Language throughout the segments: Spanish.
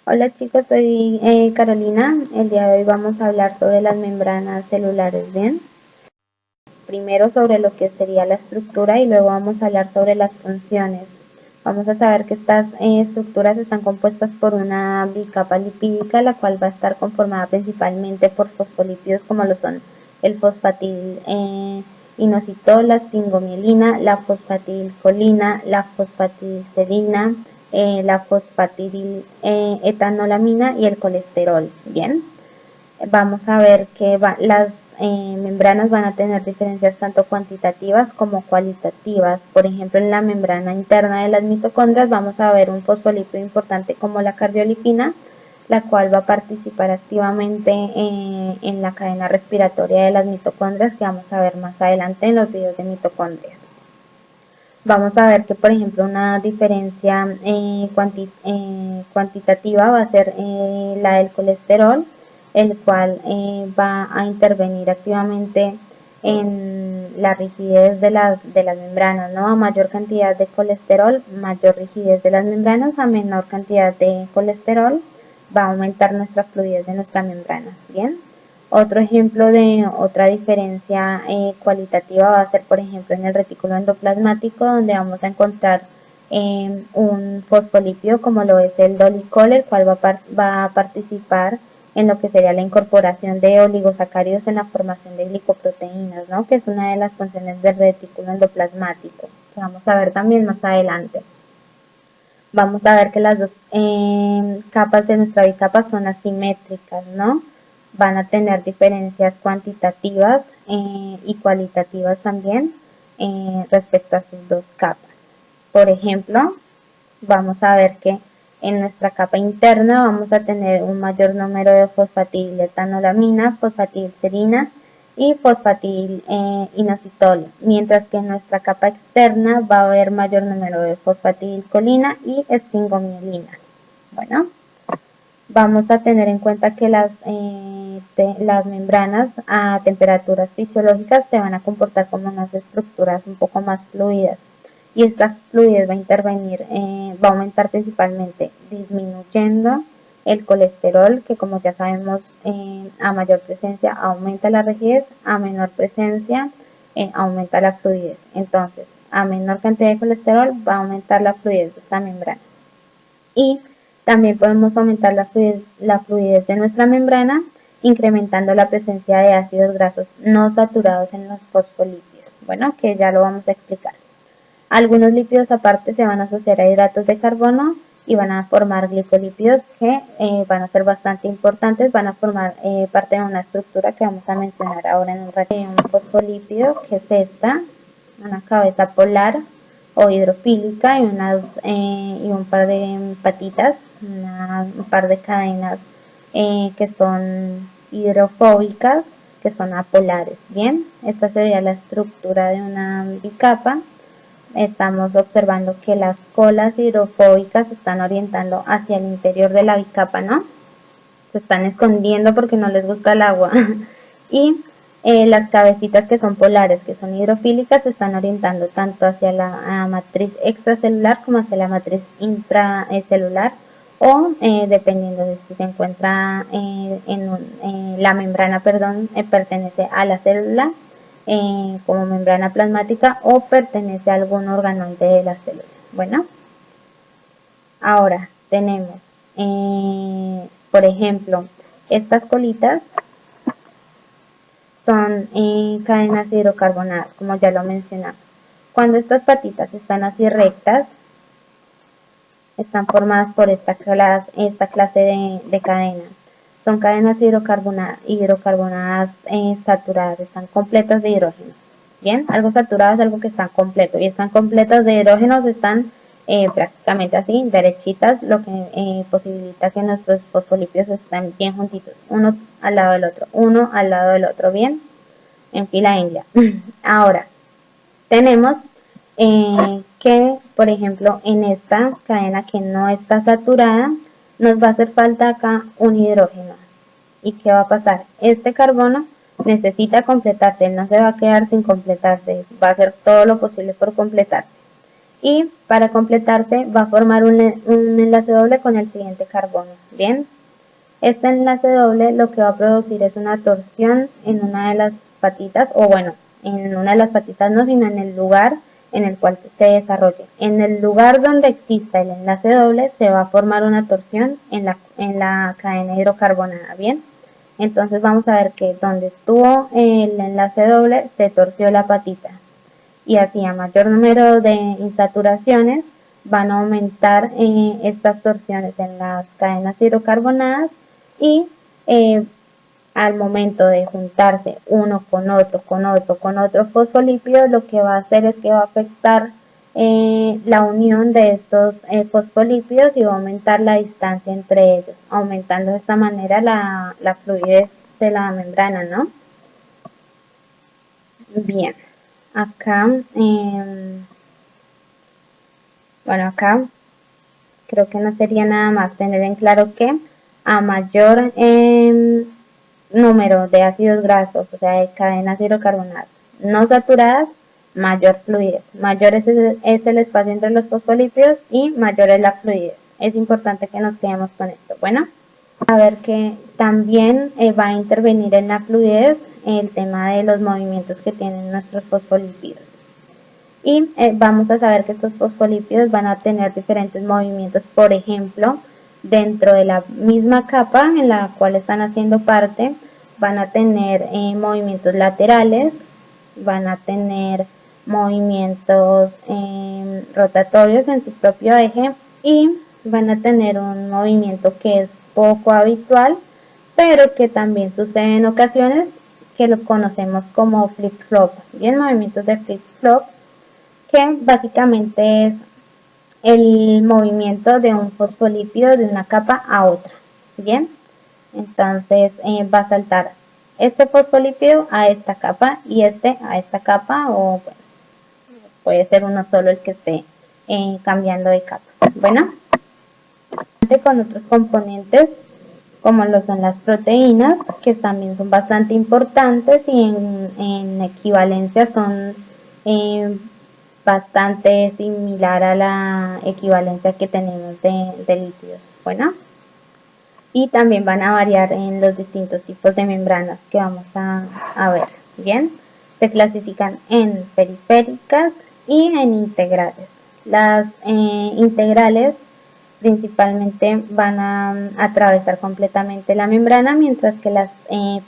Hola chicos, soy Carolina. El día de hoy vamos a hablar sobre las membranas celulares, ¿bien? Primero sobre lo que sería la estructura y luego vamos a hablar sobre las funciones. Vamos a saber que estas estructuras están compuestas por una bicapa lipídica, la cual va a estar conformada principalmente por fosfolípidos como lo son el fosfatil inositol, la sfingomielina, la fosfatilcolina, la fosfatilcerina, la fosfatidiletanolamina y el colesterol. Bien, vamos a ver que las membranas van a tener diferencias tanto cuantitativas como cualitativas. Por ejemplo, en la membrana interna de las mitocondrias vamos a ver un fosfolípido importante como la cardiolipina, la cual va a participar activamente en la cadena respiratoria de las mitocondrias, que vamos a ver más adelante en los videos de mitocondrias. Vamos a ver que, por ejemplo, una diferencia cuantitativa va a ser la del colesterol, el cual va a intervenir activamente en la rigidez de las membranas, ¿no? A mayor cantidad de colesterol, mayor rigidez de las membranas; a menor cantidad de colesterol, va a aumentar nuestra fluidez de nuestra membrana, ¿bien? Otro ejemplo de otra diferencia cualitativa va a ser, por ejemplo, en el retículo endoplasmático, donde vamos a encontrar un fosfolípido como lo es el dolicol, el cual va a participar en lo que sería la incorporación de oligosacáridos en la formación de glicoproteínas, ¿no? Que es una de las funciones del retículo endoplasmático, que vamos a ver también más adelante. Vamos a ver que las dos capas de nuestra bicapa son asimétricas, ¿no? Van a tener diferencias cuantitativas y cualitativas también respecto a sus dos capas. Por ejemplo, vamos a ver que en nuestra capa interna vamos a tener un mayor número de fosfatidiletanolamina, fosfatilcerina y fosfatil inositol, mientras que en nuestra capa externa va a haber mayor número de fosfatilcolina y sfingomielina. Bueno, vamos a tener en cuenta que las membranas a temperaturas fisiológicas se van a comportar como unas estructuras un poco más fluidas, y esta fluidez va a intervenir, va a aumentar principalmente disminuyendo el colesterol, que como ya sabemos a mayor presencia aumenta la rigidez, a menor presencia aumenta la fluidez. Entonces, a menor cantidad de colesterol va a aumentar la fluidez de esta membrana. Y también podemos aumentar la fluidez de nuestra membrana incrementando la presencia de ácidos grasos no saturados en los fosfolípidos. Bueno, que ya lo vamos a explicar. Algunos lípidos aparte se van a asociar a hidratos de carbono y van a formar glicolípidos que van a ser bastante importantes, van a formar parte de una estructura que vamos a mencionar ahora en un rato. Un fosfolípido, que es esta, una cabeza polar o hidrofílica y un par de patitas, un par de cadenas que son hidrofóbicas, que son apolares. Bien, esta sería la estructura de una bicapa. Estamos observando que las colas hidrofóbicas se están orientando hacia el interior de la bicapa, ¿no? Se están escondiendo porque no les gusta el agua. Y las cabecitas que son polares, que son hidrofílicas, se están orientando tanto hacia la matriz extracelular como hacia la matriz intracelular, o dependiendo de si se encuentra la membrana, pertenece a la célula como membrana plasmática o pertenece a algún organoide de la célula. Bueno, ahora tenemos, por ejemplo, estas colitas son cadenas hidrocarbonadas, como ya lo mencionamos. Cuando estas patitas están así rectas, están formadas por esta clase de cadenas. Son cadenas hidrocarbonadas saturadas, están completas de hidrógenos. Bien, algo saturado es algo que está completo, y están completas de hidrógenos, están prácticamente así, derechitas, lo que posibilita que nuestros fosfolípidos estén bien juntitos, uno al lado del otro, uno al lado del otro, bien, en fila india. Ahora, tenemos que, por ejemplo, en esta cadena que no está saturada, nos va a hacer falta acá un hidrógeno. ¿Y qué va a pasar? Este carbono necesita completarse, no se va a quedar sin completarse, va a hacer todo lo posible por completarse. y para completarse va a formar un enlace doble con el siguiente carbono. Bien, este enlace doble lo que va a producir es una torsión en una de las patitas, o bueno, en una de las patitas no, sino en el lugar en el cual se desarrolle. En el lugar donde exista el enlace doble se va a formar una torsión en la cadena hidrocarbonada. Bien, entonces vamos a ver que donde estuvo el enlace doble se torció la patita, y así a mayor número de insaturaciones van a aumentar estas torsiones en las cadenas hidrocarbonadas, y al momento de juntarse uno con otro, con otro fosfolípido, lo que va a hacer es que va a afectar la unión de estos fosfolípidos y va a aumentar la distancia entre ellos, aumentando de esta manera la fluidez de la membrana, ¿no? Bien, acá, bueno, acá creo que no sería nada más tener en claro que a mayor número de ácidos grasos, o sea, de cadenas hidrocarbonadas no saturadas, mayor fluidez. Mayor es el espacio entre los fosfolípidos y mayor es la fluidez. Es importante que nos quedemos con esto. Bueno, a ver que también va a intervenir en la fluidez el tema de los movimientos que tienen nuestros fosfolípidos. Y vamos a saber que estos fosfolípidos van a tener diferentes movimientos, por ejemplo, dentro de la misma capa en la cual están haciendo parte, van a tener movimientos laterales, van a tener movimientos rotatorios en su propio eje, y van a tener un movimiento que es poco habitual, pero que también sucede en ocasiones, que lo conocemos como flip-flop. Bien, movimientos de flip-flop, que básicamente es el movimiento de un fosfolípido de una capa a otra. Bien, entonces va a saltar este fosfolípido a esta capa y este a esta capa, o bueno, puede ser uno solo el que esté cambiando de capa. Bueno, con otros componentes como lo son las proteínas, que también son bastante importantes y en equivalencia son bastante similar a la equivalencia que tenemos de lípidos. Bueno, y también van a variar en los distintos tipos de membranas que vamos a ver. Bien, se clasifican en periféricas y en integrales. Las integrales principalmente van a atravesar completamente la membrana, mientras que las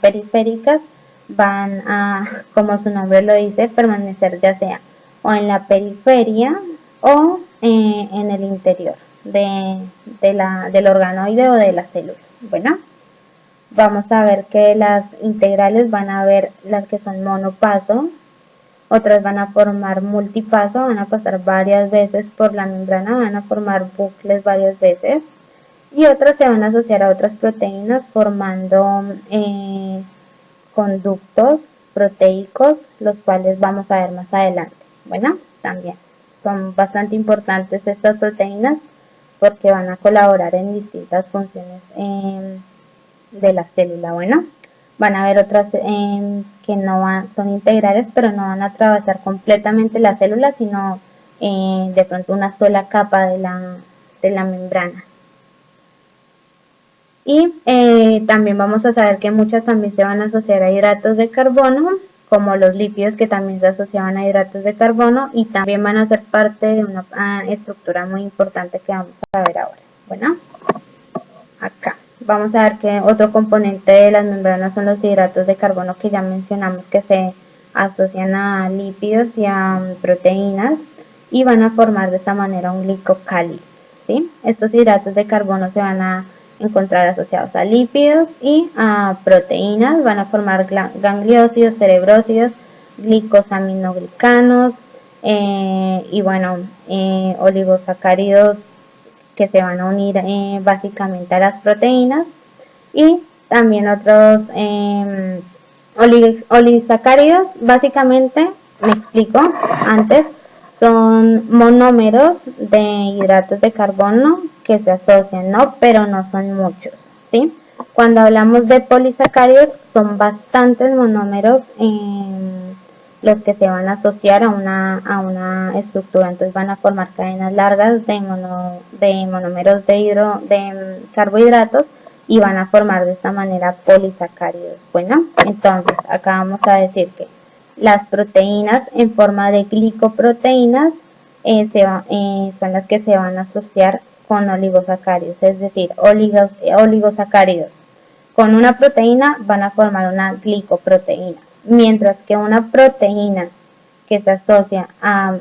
periféricas van a, como su nombre lo dice, permanecer ya sea o en la periferia o en el interior del organoide o de la célula. Bueno, vamos a ver que las integrales van a ver las que son monopaso, otras van a formar multipaso, van a pasar varias veces por la membrana, van a formar bucles varias veces, y otras se van a asociar a otras proteínas formando conductos proteicos, los cuales vamos a ver más adelante. Bueno, también son bastante importantes estas proteínas porque van a colaborar en distintas funciones de la célula. Bueno, van a haber otras que no son integrales, pero no van a atravesar completamente la célula, sino de pronto una sola capa de la membrana. Y también vamos a saber que muchas también se van a asociar a hidratos de carbono, como los lípidos, que también se asociaban a hidratos de carbono, y también van a ser parte de una estructura muy importante que vamos a ver ahora. Bueno, acá vamos a ver que otro componente de las membranas son los hidratos de carbono, que ya mencionamos que se asocian a lípidos y a proteínas y van a formar de esta manera un glicocáliz, ¿sí? Estos hidratos de carbono se van a encontrar asociados a lípidos y a proteínas, van a formar gangliósidos, cerebrósidos, glicosaminoglicanos y bueno, oligosacáridos, que se van a unir básicamente a las proteínas, y también otros oligosacáridos. Básicamente, me explico antes, son monómeros de hidratos de carbono que se asocian, ¿no? Pero no son muchos, ¿sí? Cuando hablamos de polisacáridos, son bastantes monómeros los que se van a asociar a una estructura. Entonces van a formar cadenas largas de monómeros de carbohidratos y van a formar de esta manera polisacáridos. Bueno, entonces acá vamos a decir que las proteínas en forma de glicoproteínas son las que se van a asociar con oligosacáridos, es decir, oligosacáridos con una proteína van a formar una glicoproteína, mientras que una proteína que se asocia a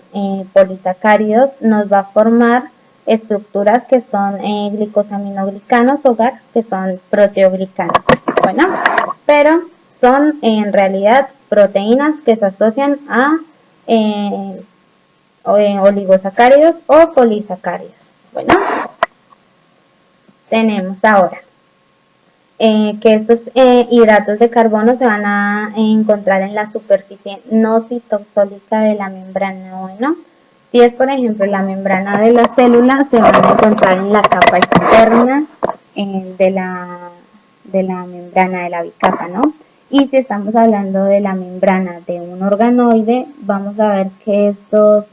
polisacáridos nos va a formar estructuras que son glicosaminoglicanos o GAGs, que son proteoglicanos. Bueno, pero son en realidad proteínas que se asocian a oligosacáridos o polisacáridos. Bueno, tenemos ahora que estos hidratos de carbono se van a encontrar en la superficie no citosólica de la membrana. Bueno, si es por ejemplo la membrana de la célula, se van a encontrar en la capa externa de la membrana de la bicapa, ¿no? Y si estamos hablando de la membrana de un organoide, vamos a ver que estos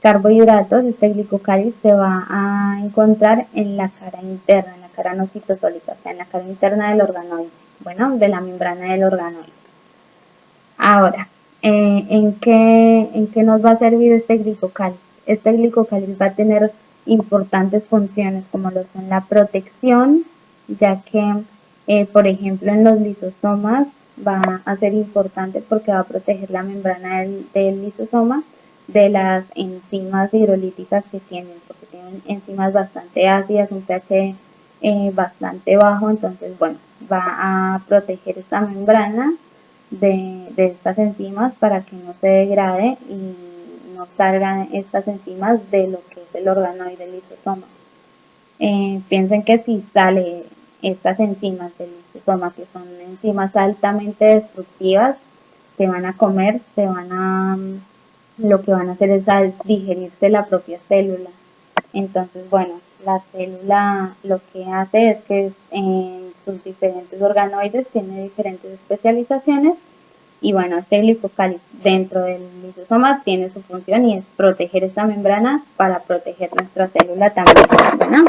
carbohidratos, este glicocáliz, se va a encontrar en la cara interna, en la cara no citosólica, o sea, en la cara interna del organoide, bueno, de la membrana del organoide. Ahora, ¿en qué nos va a servir este glicocáliz? Este glicocáliz va a tener importantes funciones como lo son la protección, ya que, por ejemplo, en los lisosomas va a ser importante porque va a proteger la membrana del lisosoma de las enzimas hidrolíticas que tienen, porque tienen enzimas bastante ácidas, un pH bastante bajo, entonces, bueno, va a proteger esta membrana de estas enzimas para que no se degrade y no salgan estas enzimas de lo que es el organoide del lisosoma. Piensen que si sale estas enzimas del lisosoma, que son enzimas altamente destructivas, se van a comer, lo que van a hacer es digerirse la propia célula. Entonces, bueno, la célula lo que hace es que en sus diferentes organoides tiene diferentes especializaciones y bueno, este glicocáliz dentro del lisosoma tiene su función y es proteger esta membrana para proteger nuestra célula también. Bueno,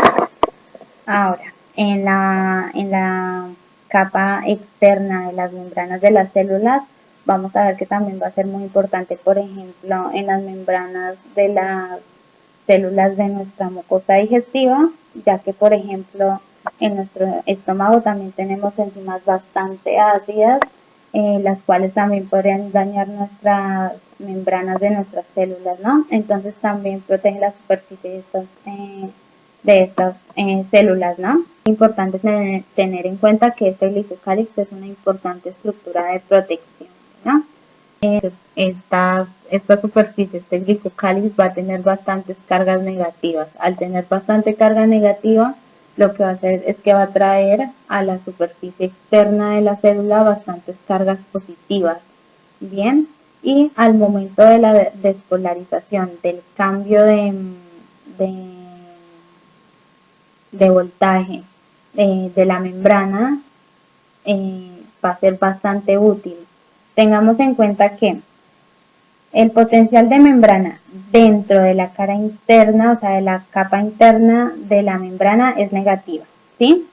ahora, en la capa externa de las membranas de las células, vamos a ver que también va a ser muy importante, por ejemplo, en las membranas de las células de nuestra mucosa digestiva, ya que, por ejemplo, en nuestro estómago también tenemos enzimas bastante ácidas, las cuales también podrían dañar nuestras membranas de nuestras células, ¿no? Entonces también protege la superficie de estas células, ¿no? Es importante tener en cuenta que este glicocáliz es una importante estructura de protección, ¿no? Esta superficie, este glicocáliz va a tener bastantes cargas negativas. Al tener bastante carga negativa, lo que va a hacer es que va a traer a la superficie externa de la célula bastantes cargas positivas. Bien, y al momento de la despolarización, del cambio de voltaje de la membrana, va a ser bastante útil. Tengamos en cuenta que el potencial de membrana dentro de la cara interna, o sea, de la capa interna de la membrana es negativa, ¿sí?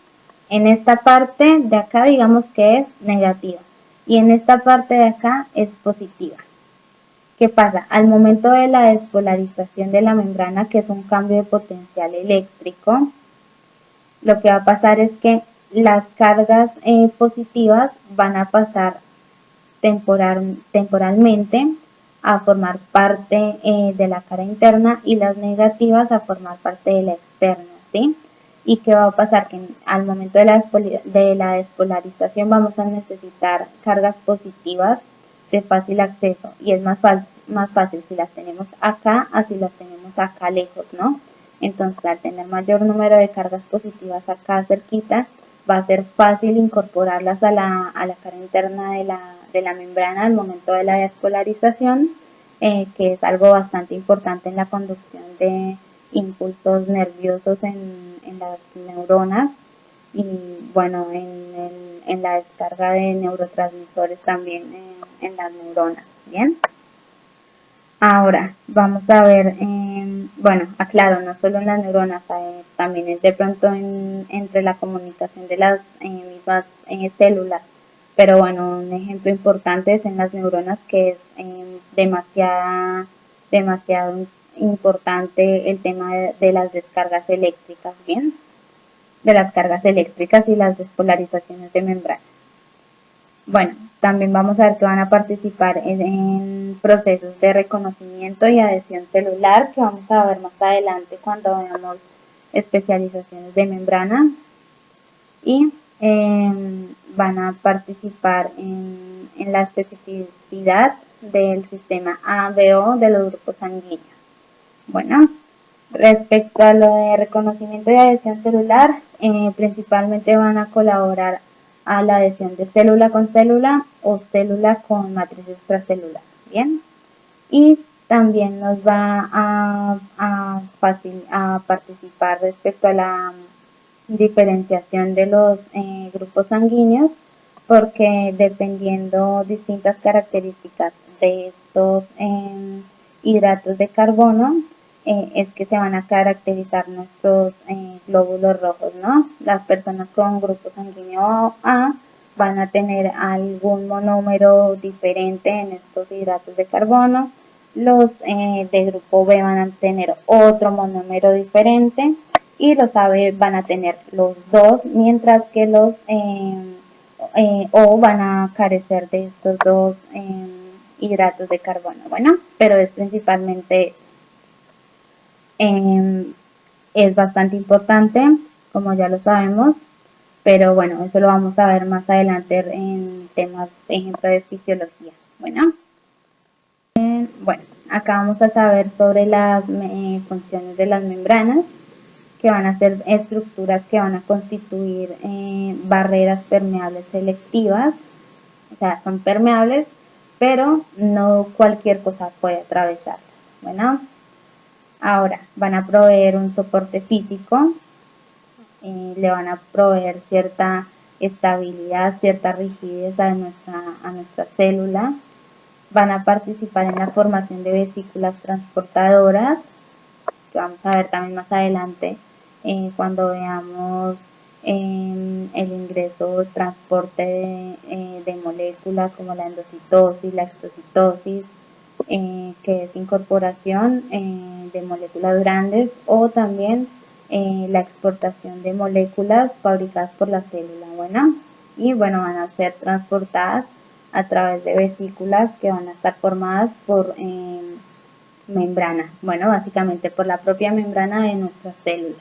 En esta parte de acá digamos que es negativa y en esta parte de acá es positiva. ¿Qué pasa? Al momento de la despolarización de la membrana, que es un cambio de potencial eléctrico, lo que va a pasar es que las cargas positivas van a pasar temporalmente a formar parte de la cara interna y las negativas a formar parte de la externa, ¿sí? ¿Y qué va a pasar? Que al momento de la despolarización vamos a necesitar cargas positivas de fácil acceso y es más fácil si las tenemos acá a si las tenemos acá lejos, ¿no? Entonces, al tener mayor número de cargas positivas acá cerquita, va a ser fácil incorporarlas a la cara interna de la membrana al momento de la despolarización, que es algo bastante importante en la conducción de impulsos nerviosos en las neuronas y bueno, en la descarga de neurotransmisores también en las neuronas, ¿bien? Ahora, vamos a ver, bueno, aclaro, no solo en las neuronas, también es de pronto entre la comunicación de las mismas células, pero bueno, un ejemplo importante es en las neuronas, que es demasiado importante el tema de las descargas eléctricas, ¿bien? De las cargas eléctricas y las despolarizaciones de membrana. Bueno, también vamos a ver que van a participar en procesos de reconocimiento y adhesión celular, que vamos a ver más adelante cuando veamos especializaciones de membrana. Y van a participar en la especificidad del sistema ABO de los grupos sanguíneos. Bueno, respecto a lo de reconocimiento y adhesión celular, principalmente van a colaborar a la adhesión de célula con célula o célula con matriz extracelular, ¿bien? Y también nos va a participar respecto a la diferenciación de los grupos sanguíneos, porque dependiendo distintas características de estos hidratos de carbono, es que se van a caracterizar nuestros glóbulos rojos, ¿no? Las personas con grupo sanguíneo A van a tener algún monómero diferente en estos hidratos de carbono, los de grupo B van a tener otro monómero diferente y los AB van a tener los dos, mientras que los O van a carecer de estos dos hidratos de carbono. Bueno, pero es principalmente es bastante importante, como ya lo sabemos, pero bueno, eso lo vamos a ver más adelante en temas, por ejemplo, de fisiología. Bueno, acá vamos a saber sobre las funciones de las membranas, que van a ser estructuras que van a constituir barreras permeables selectivas, o sea, son permeables, pero no cualquier cosa puede atravesarlas. Bueno, ahora van a proveer un soporte físico, le van a proveer cierta estabilidad, cierta rigidez a nuestra célula, van a participar en la formación de vesículas transportadoras, que vamos a ver también más adelante cuando veamos el ingreso o transporte de moléculas como la endocitosis, la exocitosis, que es incorporación de moléculas grandes, o también la exportación de moléculas fabricadas por la célula. Bueno, y bueno, van a ser transportadas a través de vesículas que van a estar formadas por membrana, bueno, básicamente por la propia membrana de nuestras células.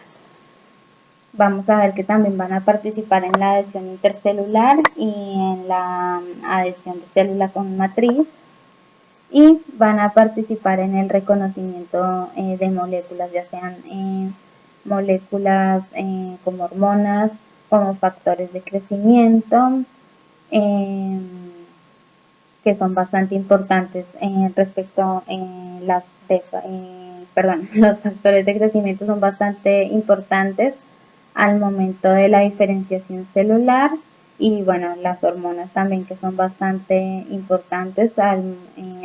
Vamos a ver que también van a participar en la adhesión intercelular y en la adhesión de célula con matriz, y van a participar en el reconocimiento de moléculas, ya sean moléculas como hormonas, como factores de crecimiento, que son bastante importantes respecto a los factores de crecimiento son bastante importantes al momento de la diferenciación celular, y bueno, las hormonas también, que son bastante importantes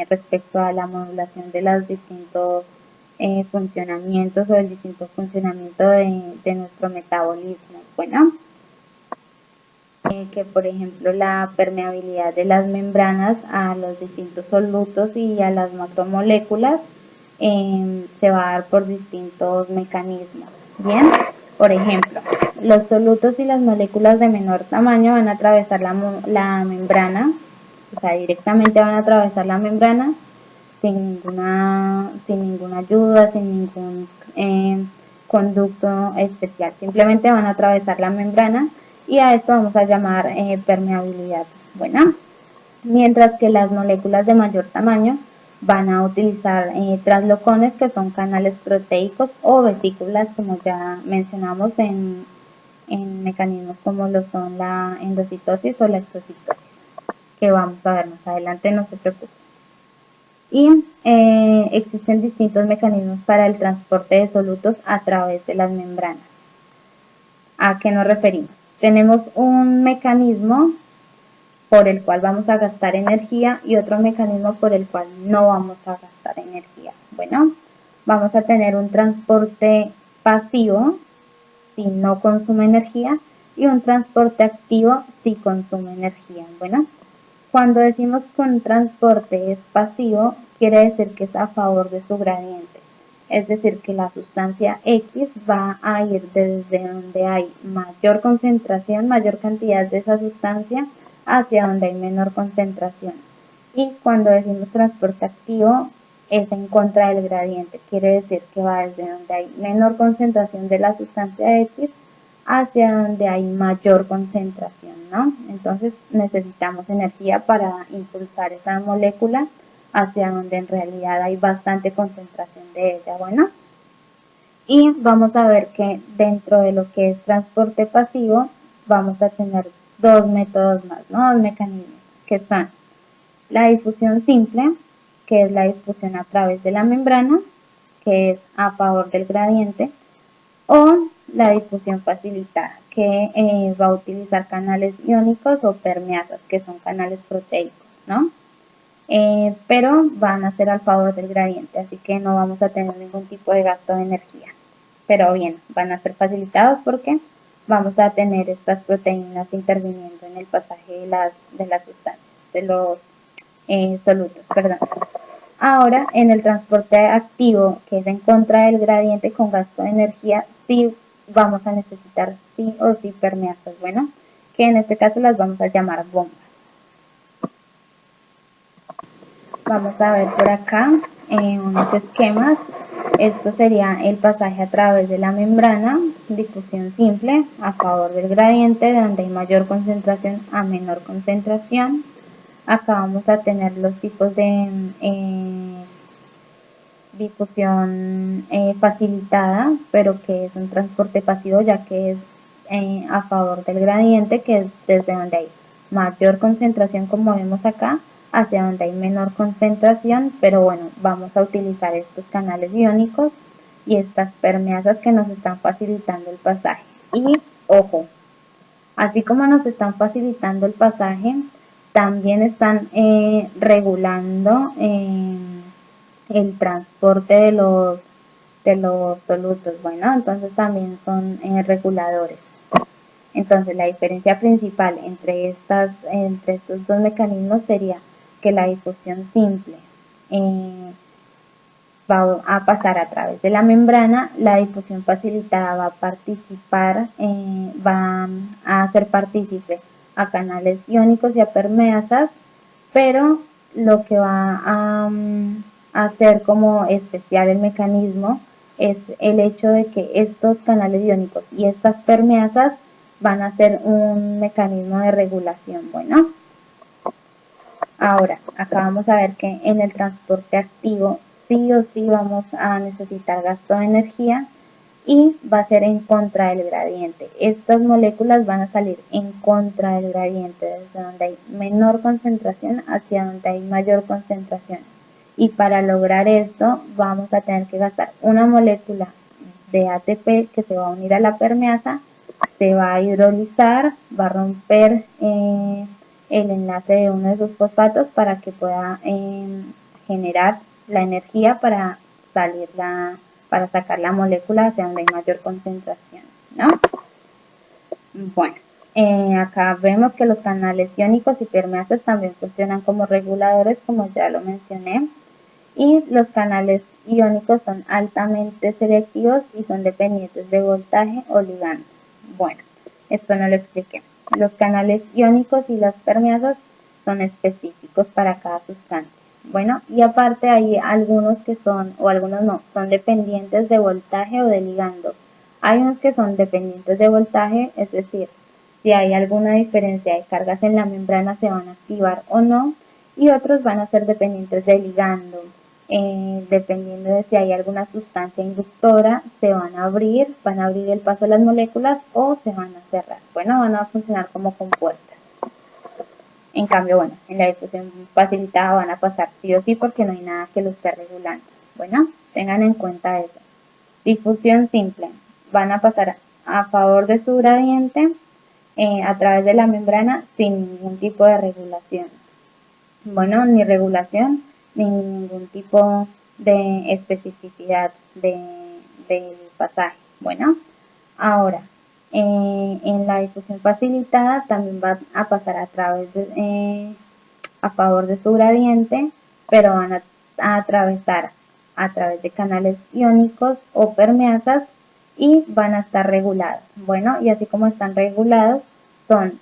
respecto a la modulación de los distintos funcionamientos o el distinto funcionamiento de nuestro metabolismo. Bueno, que por ejemplo la permeabilidad de las membranas a los distintos solutos y a las macromoléculas se va a dar por distintos mecanismos. Bien, por ejemplo, los solutos y las moléculas de menor tamaño van a atravesar la membrana, o sea, directamente van a atravesar la membrana sin ninguna ayuda, sin ningún conducto especial. Simplemente van a atravesar la membrana, y a esto vamos a llamar permeabilidad. Bueno, mientras que las moléculas de mayor tamaño van a utilizar translocones, que son canales proteicos o vesículas, como ya mencionamos en mecanismos como lo son la endocitosis o la exocitosis, que vamos a ver más adelante, no se preocupen. Y existen distintos mecanismos para el transporte de solutos a través de las membranas. ¿A qué nos referimos? Tenemos un mecanismo por el cual vamos a gastar energía y otro mecanismo por el cual no vamos a gastar energía. Bueno, vamos a tener un transporte pasivo si no consume energía y un transporte activo si consume energía. Bueno, cuando decimos que un transporte es pasivo, quiere decir que es a favor de su gradiente. Es decir, que la sustancia X va a ir desde donde hay mayor concentración, mayor cantidad de esa sustancia, hacia donde hay menor concentración. Y cuando decimos transporte activo, es en contra del gradiente. Quiere decir que va desde donde hay menor concentración de la sustancia X hacia donde hay mayor concentración, ¿no? Entonces necesitamos energía para impulsar esa molécula hacia donde en realidad hay bastante concentración de ella, bueno. Y vamos a ver que dentro de lo que es transporte pasivo vamos a tener dos métodos más, ¿no? Dos mecanismos, que son la difusión simple, que es la difusión a través de la membrana, que es a favor del gradiente, o la difusión facilitada, que va a utilizar canales iónicos o permeasas, que son canales proteicos, ¿no? Pero van a ser al favor del gradiente, así que no vamos a tener ningún tipo de gasto de energía. Pero bien, van a ser facilitados porque vamos a tener estas proteínas interviniendo en el pasaje de las sustancias, de los solutos, perdón. Ahora, en el transporte activo, que es en contra del gradiente con gasto de energía, sí vamos a necesitar sí o sí permeasas, bueno, que en este caso las vamos a llamar bombas. Vamos a ver por acá unos esquemas. Esto sería el pasaje a través de la membrana, difusión simple, a favor del gradiente, donde hay mayor concentración a menor concentración. Acá vamos a tener los tipos de difusión facilitada, pero que es un transporte pasivo, ya que es a favor del gradiente, que es desde donde hay mayor concentración, como vemos acá, hacia donde hay menor concentración, pero bueno, vamos a utilizar estos canales iónicos y estas permeasas que nos están facilitando el pasaje. Y ojo, así como nos están facilitando el pasaje, también están regulando el transporte de los solutos. Bueno, entonces también son reguladores. Entonces la diferencia principal entre estos dos mecanismos sería que la difusión simple va a pasar a través de la membrana, la difusión facilitada va a participar, va a hacer partícipe a canales iónicos y a permeasas, pero lo que va a hacer como especial el mecanismo es el hecho de que estos canales iónicos y estas permeasas van a ser un mecanismo de regulación. Bueno, ahora acá vamos a ver que en el transporte activo sí o sí vamos a necesitar gasto de energía y va a ser en contra del gradiente. Estas moléculas van a salir en contra del gradiente, desde donde hay menor concentración hacia donde hay mayor concentración. Y para lograr esto vamos a tener que gastar una molécula de ATP que se va a unir a la permeasa, se va a hidrolizar, va a romper el enlace de uno de sus fosfatos para que pueda generar la energía para para sacar la molécula hacia donde hay mayor concentración, ¿no? Bueno, acá vemos que los canales iónicos y permeases también funcionan como reguladores, como ya lo mencioné, y los canales iónicos son altamente selectivos y son dependientes de voltaje o ligando. Bueno, esto no lo expliqué. Los canales iónicos y las permeasas son específicos para cada sustancia. Bueno, y aparte hay algunos que son, o algunos no, son dependientes de voltaje o de ligando. Hay unos que son dependientes de voltaje, es decir, si hay alguna diferencia de cargas en la membrana se van a activar o no, y otros van a ser dependientes de ligando. Dependiendo de si hay alguna sustancia inductora, se van a abrir el paso de las moléculas o se van a cerrar. Bueno, van a funcionar como compuertas. En cambio, bueno, en la difusión facilitada van a pasar sí o sí porque no hay nada que lo esté regulando. Bueno, tengan en cuenta eso. Difusión simple. Van a pasar a favor de su gradiente a través de la membrana sin ningún tipo de regulación. Bueno, ni regulación ni ningún tipo de especificidad del pasaje. Bueno, ahora, en la difusión facilitada también va a pasar a través de, a favor de su gradiente, pero van a atravesar a través de canales iónicos o permeasas y van a estar regulados. Bueno, y así como están regulados, son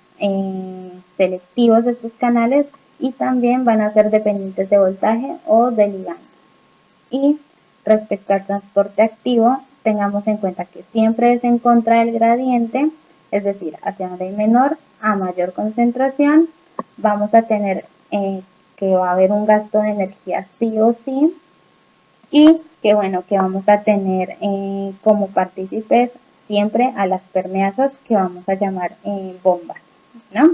selectivos estos canales y también van a ser dependientes de voltaje o de ligando. Y respecto al transporte activo, tengamos en cuenta que siempre es en contra del gradiente, es decir, hacia donde hay menor a mayor concentración, vamos a tener que va a haber un gasto de energía sí o sí, y que bueno, que vamos a tener como partícipes siempre a las permeasas que vamos a llamar bombas, ¿no?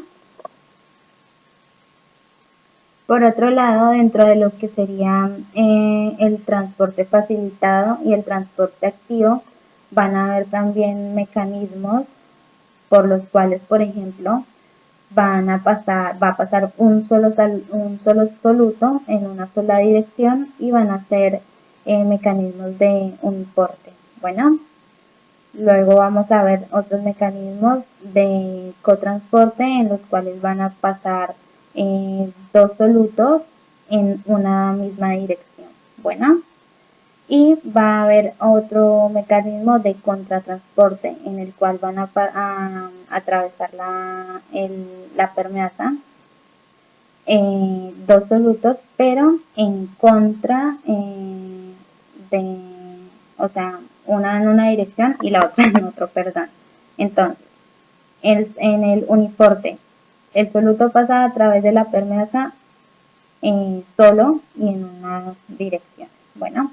Por otro lado, dentro de lo que sería el transporte facilitado y el transporte activo, van a haber también mecanismos por los cuales, por ejemplo, va a pasar un solo soluto en una sola dirección y van a ser mecanismos de uniporte. Bueno, luego vamos a ver otros mecanismos de cotransporte en los cuales van a pasar dos solutos en una misma dirección. Bueno, y va a haber otro mecanismo de contratransporte en el cual van a atravesar la permeasa dos solutos, pero en contra de, o sea, una en una dirección y la otra en otro, perdón. Entonces, en el uniporte, el soluto pasa a través de la permeasa solo y en una dirección. Bueno,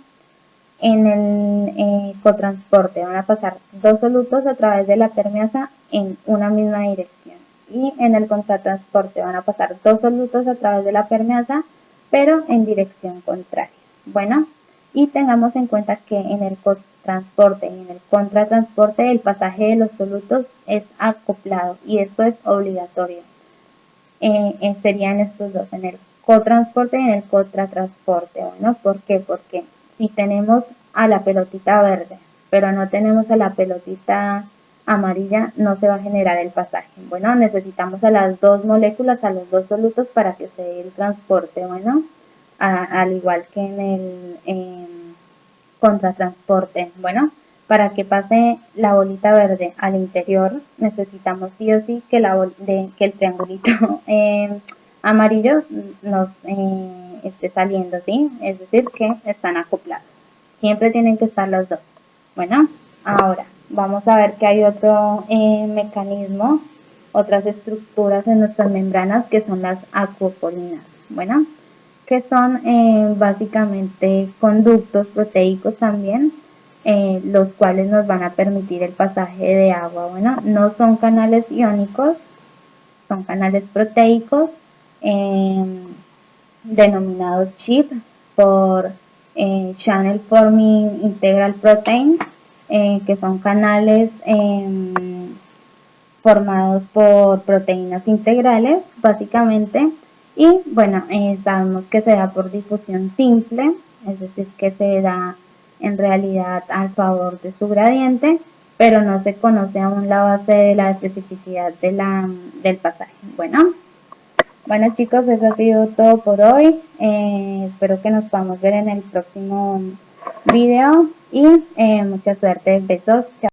en el cotransporte van a pasar dos solutos a través de la permeasa en una misma dirección. Y en el contratransporte van a pasar dos solutos a través de la permeasa, pero en dirección contraria. Bueno, y tengamos en cuenta que en el cotransporte y en el contratransporte el pasaje de los solutos es acoplado y esto es obligatorio. Serían estos dos, en el cotransporte y en el contratransporte. Bueno, ¿por qué? Porque si tenemos a la pelotita verde, pero no tenemos a la pelotita amarilla, no se va a generar el pasaje. Bueno, necesitamos a las dos moléculas, a los dos solutos para que se dé el transporte. Bueno, al igual que en el contratransporte. Bueno, para que pase la bolita verde al interior, necesitamos sí o sí que, que el triangulito amarillo nos esté saliendo, ¿sí? Es decir, que están acoplados. Siempre tienen que estar los dos. Bueno, ahora vamos a ver que hay otro mecanismo, otras estructuras en nuestras membranas que son las acuopolinas. Bueno, que son básicamente conductos proteicos también, los cuales nos van a permitir el pasaje de agua. Bueno, no son canales iónicos, son canales proteicos denominados CHIP por Channel Forming Integral Protein, que son canales formados por proteínas integrales, básicamente. Y bueno, sabemos que se da por difusión simple, es decir, que se da en realidad al favor de su gradiente, pero no se conoce aún la base de la especificidad del pasaje. Bueno chicos, eso ha sido todo por hoy. Espero que nos podamos ver en el próximo video y mucha suerte. Besos. Chao.